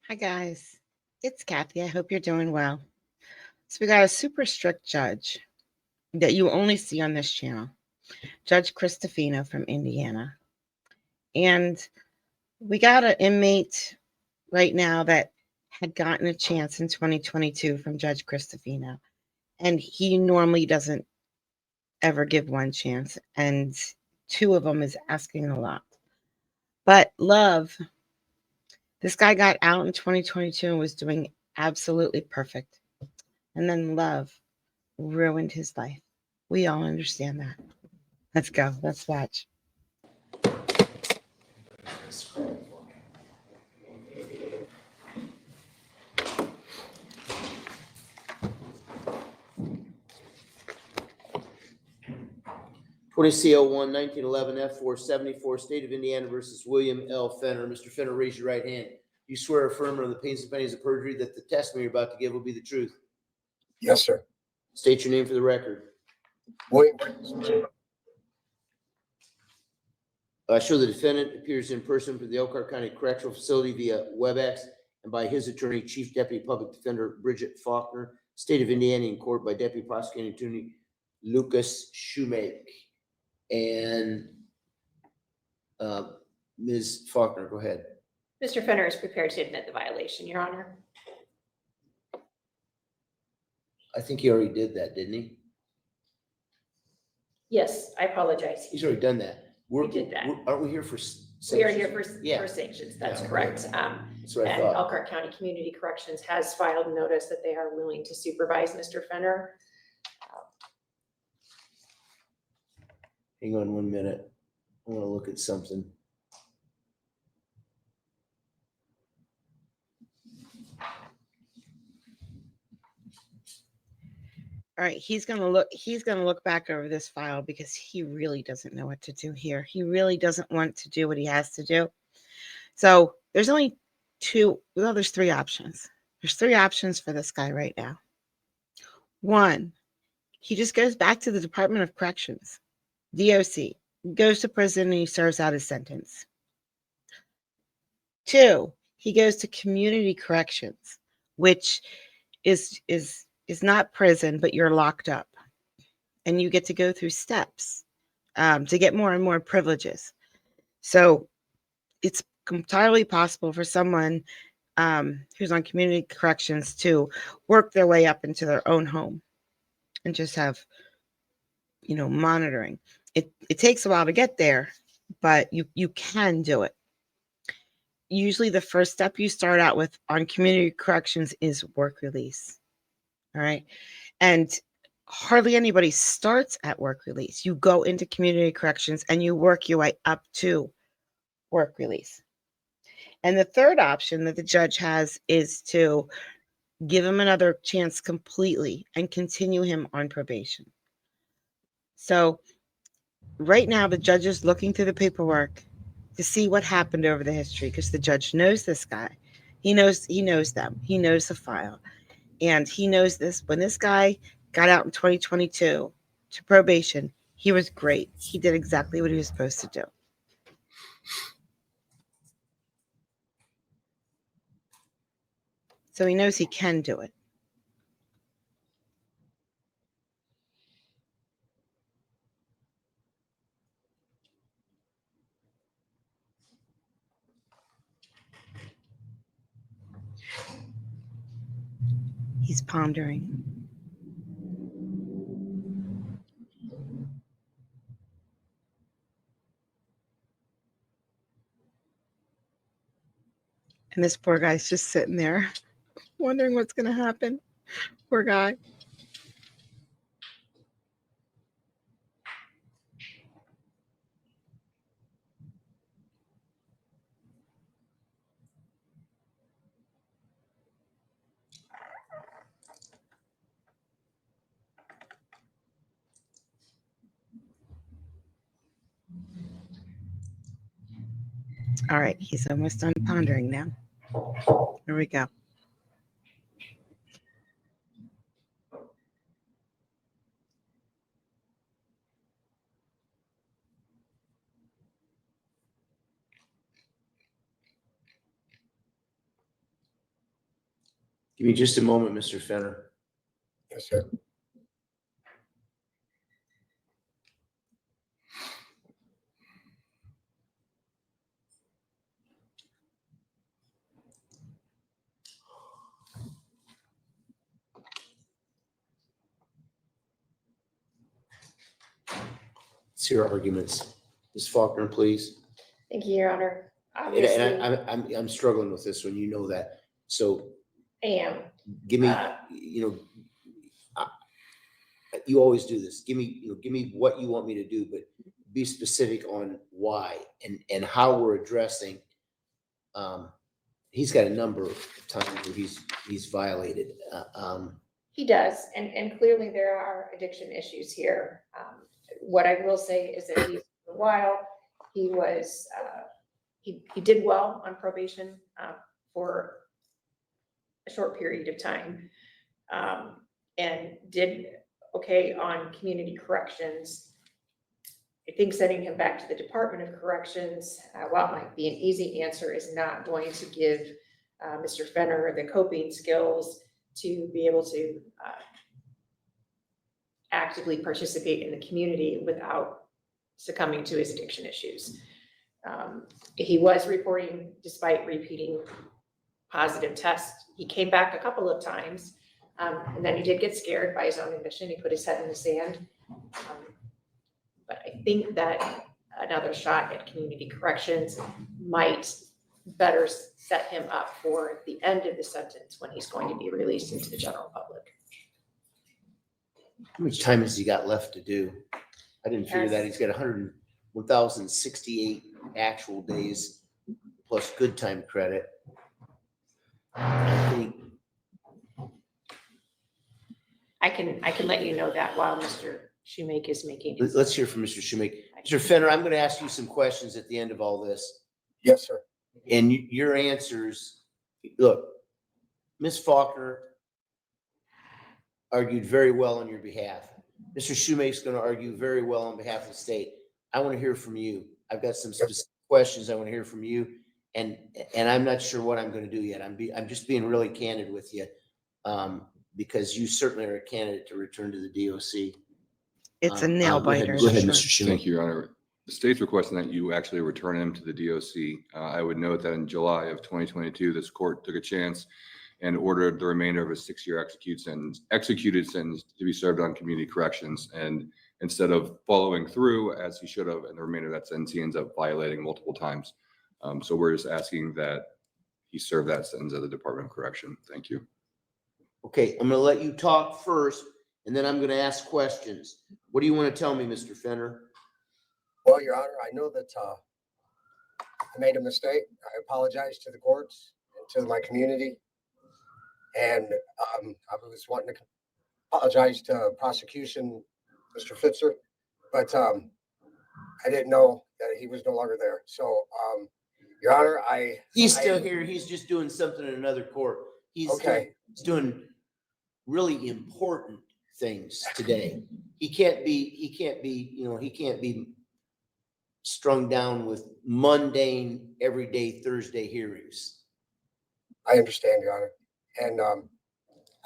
Hi, guys. It's Kathy. I hope you're doing well. So, we got a super strict judge that you only see on this channel, Judge Christofino from Indiana. And we got an inmate right now that had gotten a chance in 2022 from Judge Christofino. And he normally doesn't ever give one chance. And two of them is asking a lot. But Love, this guy got out in 2022 and was doing absolutely perfect. And then Love ruined his life. We all understand that. Let's go. Let's watch. 20 CO1 1911 F474 State of Indiana versus William L. Fenner. Mr. Fenner, raise your right hand. You swear affirm on the pains and penalties of perjury that the testimony you're about to give will be the truth. Yes, sir. State your name for the record. William. I show the defendant appears in person for the Elkhart County Correctional Facility via WebEx and by his attorney, Chief Deputy Public Defender Bridget Faulkner, State of Indiana, in court by Deputy Prosecuting Attorney Lucas Shoemake. And Ms. Faulkner, go ahead. Mr. Fenner is prepared to admit the violation, Your Honor. I think he already did that, didn't he? Yes, I apologize. He's already done that. We did that. Aren't we here for sanctions? We are here for Yeah. sanctions. That's Yeah, correct. That's what I And thought. Elkhart County Community Corrections has filed a notice that they are willing to supervise Mr. Fenner. Hang on 1 minute. I want to look at something. All right, he's gonna look back over this file because he really doesn't know what to do here. He really doesn't want to do what he has to do. So there's only there's three options. There's three options for this guy right now. One, he just goes back to the Department of Corrections, DOC, goes to prison and he serves out his sentence. Two, he goes to community corrections, which is not prison, but you're locked up. And you get to go through steps to get more and more privileges. So it's entirely possible for someone who's on community corrections to work their way up into their own home and just have, monitoring. It takes a while to get there, but you can do it. Usually the first step you start out with on community corrections is work release. All right. And hardly anybody starts at work release. You go into community corrections and you work your way up to work release. And the third option that the judge has is to give him another chance completely and continue him on probation. So right now, the judge is looking through the paperwork to see what happened over the history because the judge knows this guy. He knows them. He knows the file. And he knows this. When this guy got out in 2022 to probation, he was great. He did exactly what he was supposed to do. So he knows he can do it. He's pondering. And this poor guy's just sitting there wondering what's going to happen. Poor guy. All right, he's almost done pondering now. Here we go. Give me just a moment, Mr. Fenner. Yes, sir. Let's hear arguments. Ms. Faulkner, please. Thank you, Your Honor. And Obviously, I'm struggling with this one, you know that. So I am. give me, you always do this. Give me what you want me to do, but be specific on why and how we're addressing. He's got a number of times where he's violated. He does, and clearly there are addiction issues here. What I will say is that for a while, he was, he did well on probation for a short period of time, and did okay on community corrections. I think sending him back to the Department of Corrections, while it might be an easy answer, is not going to give Mr. Fenner the coping skills to be able to actively participate in the community without succumbing to his addiction issues. He was reporting, despite repeating positive tests. He came back a couple of times, and then he did get scared by his own admission. He put his head in the sand. But I think that another shot at community corrections might better set him up for the end of the sentence when he's going to be released into the general public. How much time has he got left to do? I didn't figure that. He's got 1,068 actual days plus good time credit. I think I can let you know that while Mr. Shoemake is making his. let's hear from Mr. Shoemake. Mr. Fenner, I'm going to ask you some questions at the end of all this. Yes, sir. And your answers, look, Ms. Faulkner argued very well on your behalf. Mr. Shoemake's going to argue very well on behalf of the state. I want to hear from you. I've got some specific questions I want to hear from you, and I'm not sure what I'm going to do yet. I'm just being really candid with you, because you certainly are a candidate to return to the DOC. It's a nail Go ahead, biter. Go ahead, Sure. Mr. Shoemake. Thank you, Your Honor. The state's requesting that you actually return him to the DOC. I would note that in July of 2022, this court took a chance and ordered the remainder of his 6-year executed sentence to be served on community corrections. And instead of following through as he should have, and the remainder of that sentence, he ends up violating multiple times. So we're just asking that he serve that sentence at the Department of Correction. Thank you. Okay, I'm going to let you talk first, and then I'm going to ask questions. What do you want to tell me, Mr. Fenner? Well, Your Honor, I know that I made a mistake. I apologize to the courts and to my community. And I was wanting to apologize to prosecution, Mr. Fitzer, but I didn't know that he was no longer there. So, Your Honor, He's still here. He's just doing something in another court. He's doing really important things today. He can't be strung down with mundane, everyday Thursday hearings. I understand, Your Honor. And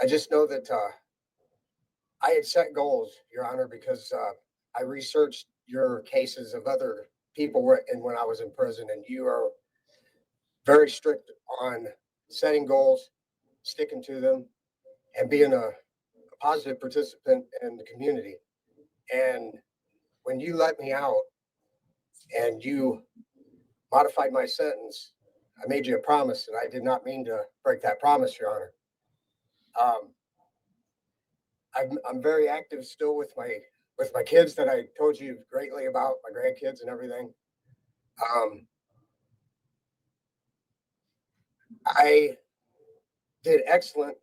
I just know that I had set goals, Your Honor, because I researched your cases of other people when I was in prison, and you are very strict on setting goals, sticking to them, and being a positive participant in the community. And when you let me out and you modified my sentence, I made you a promise, and I did not mean to break that promise, Your Honor. I'm very active still with my kids that I told you greatly about, my grandkids and everything. I did excellent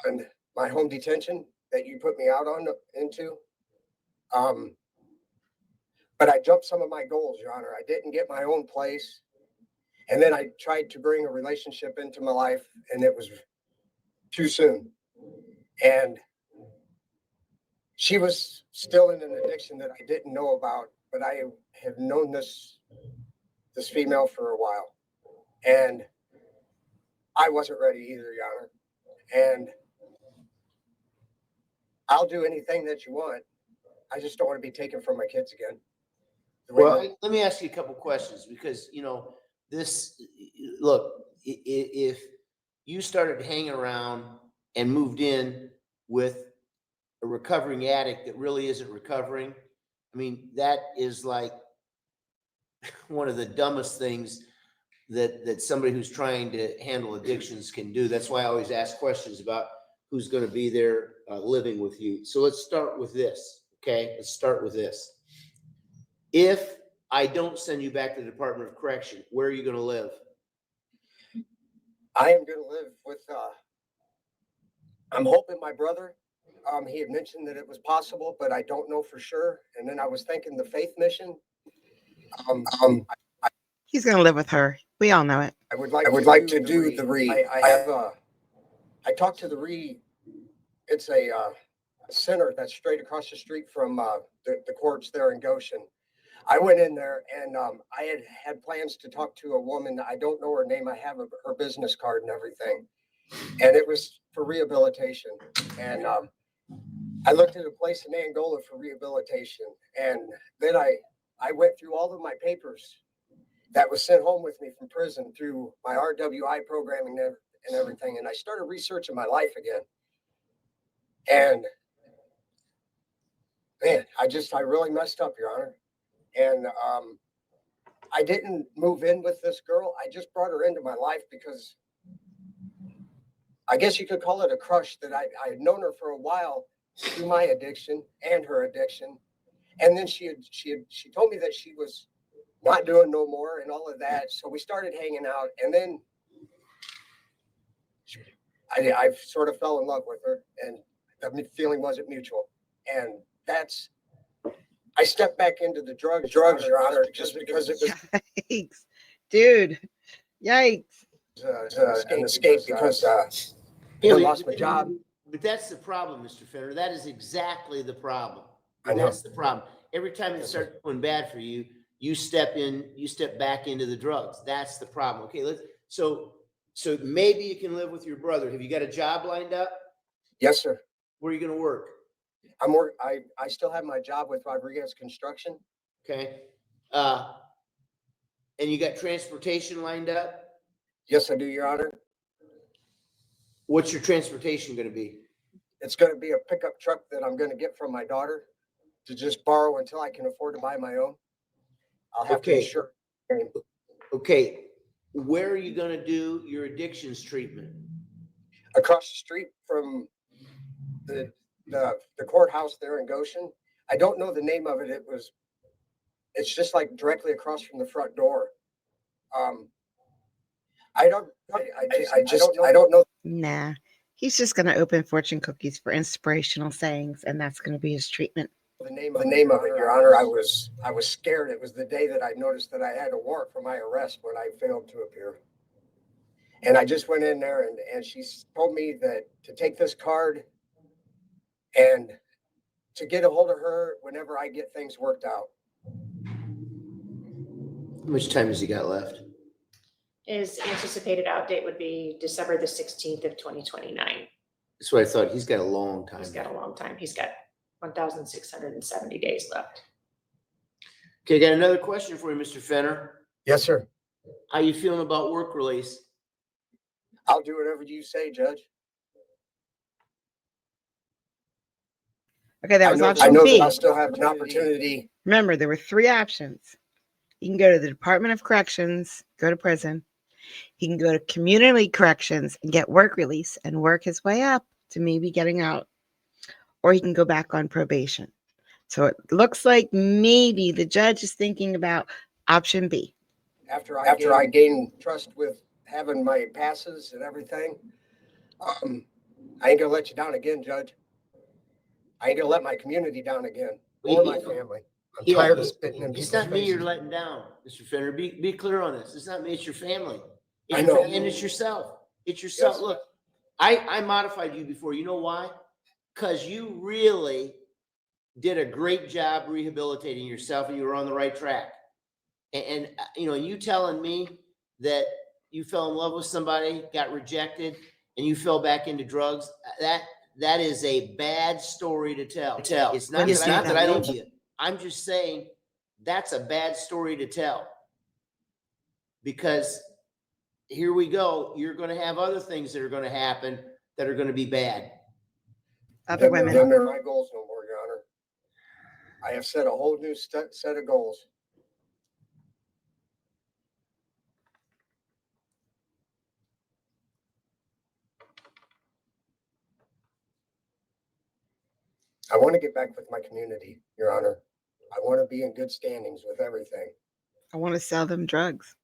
on my home detention that you put me out into. But I jumped some of my goals, Your Honor. I didn't get my own place. And then I tried to bring a relationship into my life, and it was too soon. And she was still in an addiction that I didn't know about, but I have known this female for a while. And I wasn't ready either, Your Honor. And I'll do anything that you want. I just don't want to be taken from my kids again. The way Well, let me ask you a couple questions because, this, look, if you started hanging around and moved in with a recovering addict that really isn't recovering, I mean, that is like one of the dumbest things that somebody who's trying to handle addictions can do. That's why I always ask questions about who's going to be there living with you. So let's start with this. Okay, let's start with this. If I don't send you back to the Department of Correction, where are you going to live? I am going to live with, I'm hoping my brother, he had mentioned that it was possible, but I don't know for sure. And then I was thinking the faith mission. He's going to live with her. We all know it. I would like to do the I talked to the it's a center that's straight across the street from the courts there in Goshen. I went in there and I had plans to talk to a woman. I don't know her name. I have her business card and everything. And it was for rehabilitation. And I looked at a place in Angola for rehabilitation. And then I went through all of my papers that was sent home with me from prison through my RWI programming and everything. And I started researching my life again. And man, I really messed up, Your Honor. And I didn't move in with this girl. I just brought her into my life because I guess you could call it a crush that I had known her for a while through my addiction and her addiction. And then she told me that she was not doing no more and all of that. So we started hanging out, and then I sort of fell in love with her, and the feeling wasn't mutual. And I stepped back into the drugs, Your Honor, just because it was Yikes. Dude. Yikes. an escape because I lost my job. But that's the problem, Mr. Fenner. That is exactly the problem. I know. That's the problem. Every time it starts going bad for you, you step back into the drugs. That's the problem. Okay, so maybe you can live with your brother. Have you got a job lined up? Yes, sir. Where are you going to work? I still have my job with Rodriguez Construction. Okay. And you got transportation lined up? Yes, I do, Your Honor. What's your transportation going to be? It's going to be a pickup truck that I'm going to get from my daughter to just borrow until I can afford to buy my own. I'll have to insure. Okay. Where are you going to do your addictions treatment? Across the street from the courthouse there in Goshen. I don't know the name of it. It's just like directly across from the front door. I don't know. Nah. He's just going to open fortune cookies for inspirational sayings, and that's going to be his treatment. The name of it, Your Honor. I was scared. It was the day that I noticed that I had a warrant for my arrest when I failed to appear. And I just went in there and she told me that to take this card and to get a hold of her whenever I get things worked out. How much time has he got left? His anticipated out date would be December the 16th of 2029. That's what I thought. He's got a long time. He's got a long time. He's got 1,670 days left. Okay, I got another question for you, Mr. Fenner. Yes, sir. How you feeling about work release? I'll do whatever you say, Judge. Okay, that was I option know B. that I'll still have an opportunity. Remember, there were 3 options. He can go to the Department of Corrections, go to prison. He can go to community corrections and get work release and work his way up to maybe getting out. Or he can go back on probation. So it looks like maybe the judge is thinking about option B. After I gain trust with having my passes and everything, I ain't gonna let you down again, Judge. I ain't gonna let my community down again, or my family. I'm tired of spitting in It's people's not me you're faces. letting down, Mr. Fenner. Be clear on this. It's not me, it's your family. I know. And it's yourself. It's yourself. Yes. Look, I modified you before. You know why? Because you really did a great job rehabilitating yourself and you were on the right track. And you telling me that you fell in love with somebody, got rejected, and you fell back into drugs, that is a bad story to tell. It's not It's not that I that don't you. I'm just saying that's a bad story to tell. Because here we go, you're going to have other things that are going to happen that are going to be bad. Other Then women. they're my goals no more, Your Honor. I have set a whole new set of goals. I want to get back with my community, Your Honor. I want to be in good standings with everything. I want to sell them drugs.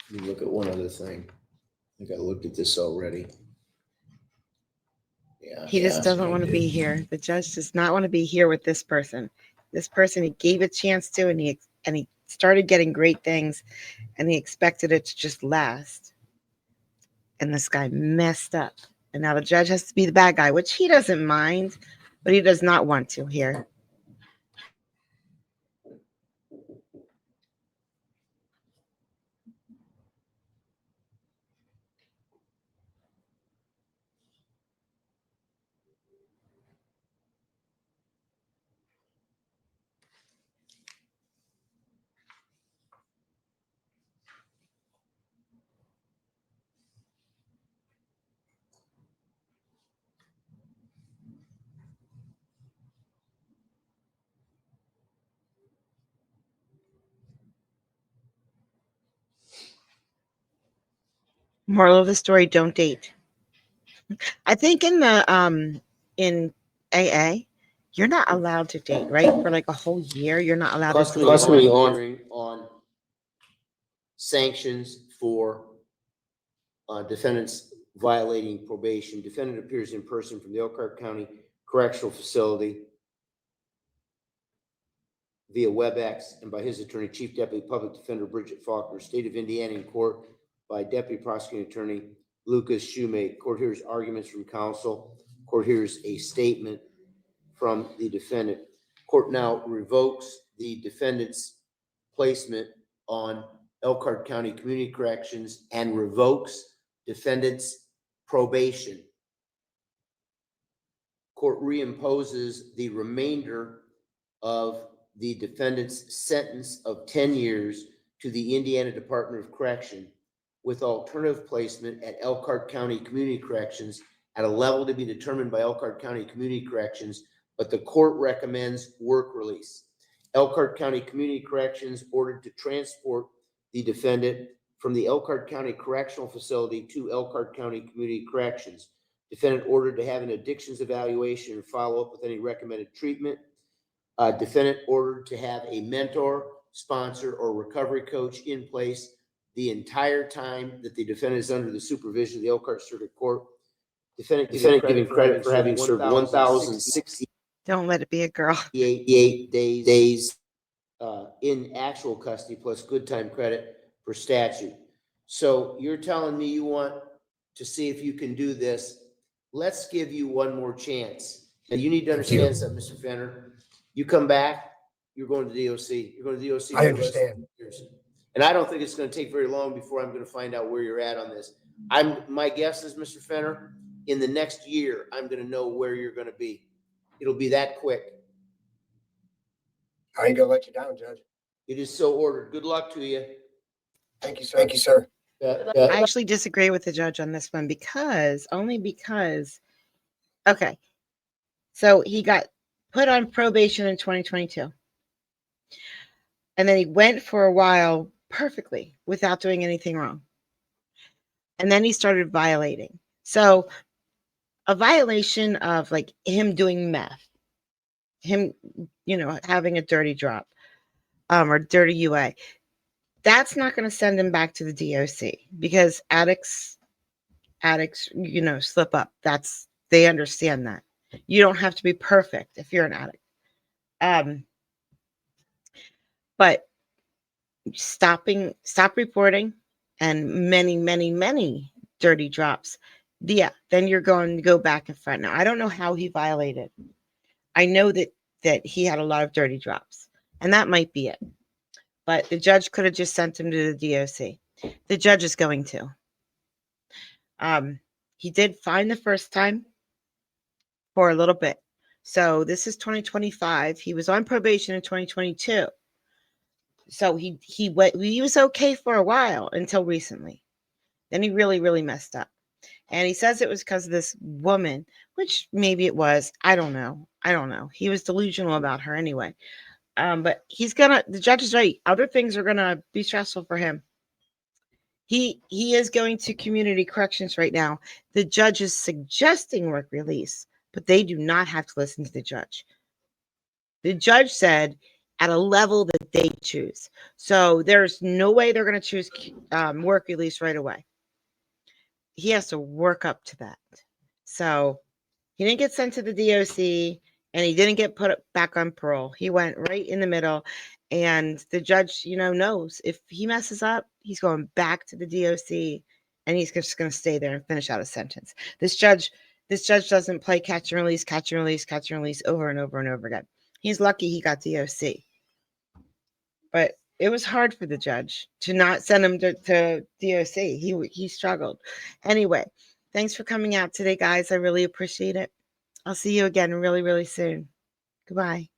Let me look at one other thing. I think I looked at this already. Yeah. He just doesn't want to be here. The judge does not want to be here with this person. This person he gave a chance to, and he started getting great things, and he expected it to just last. And this guy messed up. And now the judge has to be the bad guy, which he doesn't mind, but he does not want to here. Moral of the story, don't date. I think in AA, you're not allowed to date, right? For like a whole year, you're not allowed to date. Customary hearing on sanctions for defendants violating probation. Defendant appears in person from the Elkhart County Correctional Facility via WebEx and by his attorney, Chief Deputy Public Defender Bridget Faulkner, State of Indiana, in court by Deputy Prosecuting Attorney Lucas Shoemake. Court hears arguments from counsel. Court hears a statement from the defendant. Court now revokes the defendant's placement on Elkhart County Community Corrections and revokes defendant's probation. Court reimposes the remainder of the defendant's sentence of 10 years to the Indiana Department of Correction with alternative placement at Elkhart County Community Corrections at a level to be determined by Elkhart County Community Corrections, but the court recommends work release. Elkhart County Community Corrections ordered to transport the defendant from the Elkhart County Correctional Facility to Elkhart County Community Corrections. Defendant ordered to have an addictions evaluation and follow up with any recommended treatment. Defendant ordered to have a mentor, sponsor, or recovery coach in place the entire time that the defendant is under the supervision of the Elkhart Circuit Court. Defendant giving credit for having served 1,068 Don't let it be a girl. days in actual custody plus good time credit for statute. So you're telling me you want to see if you can do this. Let's give you one more chance. Now you need to understand something, Mr. Fenner. You come back, you're going to DOC. You're going to DOC. I understand. And I don't think it's going to take very long before I'm going to find out where you're at on this. My guess is, Mr. Fenner, in the next year, I'm going to know where you're going to be. It'll be that quick. I ain't gonna let you down, Judge. It is so ordered. Good luck to you. Thank you, sir. Thank you, sir. I actually disagree with the judge on this one only because, okay, so he got put on probation in 2022. And then he went for a while perfectly without doing anything wrong. And then he started violating. So a violation of like him doing meth, him, having a dirty drop, or dirty UA, that's not going to send him back to the DOC because addicts, slip up. They understand that. You don't have to be perfect if you're an addict. But stop reporting and many dirty drops. Yeah, then you're going to go back in front. Now, I don't know how he violated. I know that he had a lot of dirty drops. And that might be it. But the judge could have just sent him to the DOC. The judge is going to. He did fine the first time for a little bit. So this is 2025. He was on probation in 2022. So he was okay for a while until recently. Then he really, really messed up. And he says it was because of this woman, which maybe it was. I don't know. He was delusional about her anyway. But the judge is right. Other things are gonna be stressful for him. He is going to community corrections right now. The judge is suggesting work release, but they do not have to listen to the judge. The judge said at a level that they choose. So there's no way they're going to choose work release right away. He has to work up to that. So he didn't get sent to the DOC and he didn't get put back on parole. He went right in the middle. And the judge, knows if he messes up, he's going back to the DOC and he's just going to stay there and finish out a sentence. This judge doesn't play catch and release over and over and over again. He's lucky he got DOC. But it was hard for the judge to not send him to DOC. He struggled. Anyway, thanks for coming out today, guys. I really appreciate it. I'll see you again really, really soon. Goodbye.